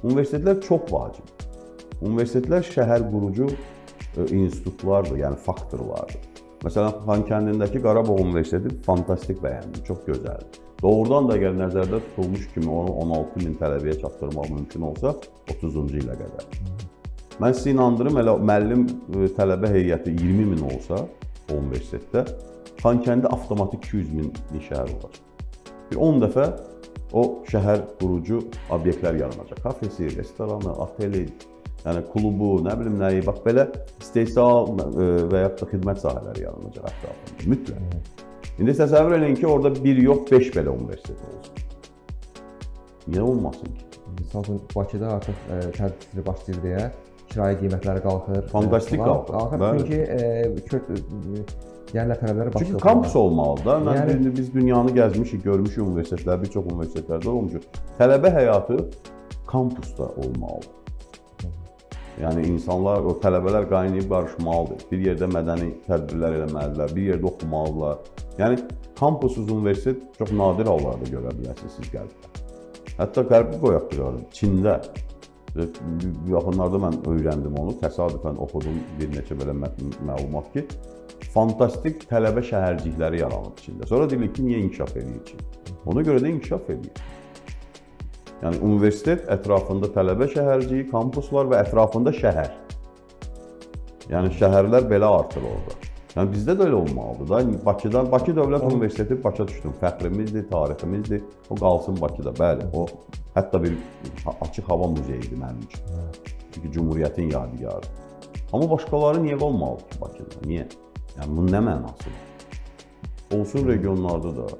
Universitetlər çox vacib. Universitetlər şəhər qurucu institutlardır, yəni faktorlardır. Məsələn, Xankəndindəki Qarabağ Universiteti fantastik bəyəndim, çox gözəldir. Doğrudan da əgər nəzərdə tutulmuş kimi onu 16 min tələbəyə çatdırmaq mümkün olsa, 30-cu ilə qədər. Mən sizi inandırım, elə müəllim tələbə heyəti 20 min olsa o universitetdə, Xankəndi avtomatik 200 min şəhər olacaq. Bir 10 dəfə o şəhər qurucu obyektlər yaranacaq. Kafesi, restoranı, oteli, yəni klubu, nə bilim nəyi, bax belə istehsal və yaxud da xidmət sahələri yaranacaq ətrafında, mütləq. İndi təsəvvür edin ki, orada 1 yox, 5 belə universitet olsun. Niyə olmasın ki? Misal üçün, Bakıda artıq tədbir başlayır deyə kirayə qiymətləri qalxır. Fantastik qalxır. Çünki yəni tələbələr başlayır. Çünki kampus olmalıdır da. Yəni biz dünyanı gəzmişik, görmüşük universitetlər, bir çox universitetlərdə olmuşuq. Tələbə həyatı kampusda olmalıdır. Yəni insanlar, o tələbələr qaynayıb qarışmalıdır. Bir yerdə mədəni tədbirlər eləməlidirlər, bir yerdə oxumalıdırlar. Yəni kampusuz universitet çox nadir hallarda görə bilərsiniz siz Qərbdə. Hətta Qərbi qoyaq bir Çində. Yaxınlarda mən öyrəndim onu, təsadüfən oxudum bir neçə belə məlumat ki, fantastik tələbə şəhərcikləri yaranıb Çində. Sonra deyilir ki, niyə inkişaf edir ki? Ona görə də inkişaf edir. Yəni, universitet ətrafında tələbə şəhərciyi, kampuslar və ətrafında şəhər. Yəni, şəhərlər belə artır orada. Yəni, bizdə də elə olmalıdır da. Bakı Dövlət Universiteti başa düşdüm, fəxrimizdir, tariximizdir. O qalsın Bakıda, bəli. O, hətta bir açıq hava muzeyidir mənim üçün. Çünki Cumhuriyyətin yadigarı. Amma başqaları niyə qalmalıdır ki Bakıda? Niyə? Yəni, bunun nə mənası var? Olsun regionlarda da.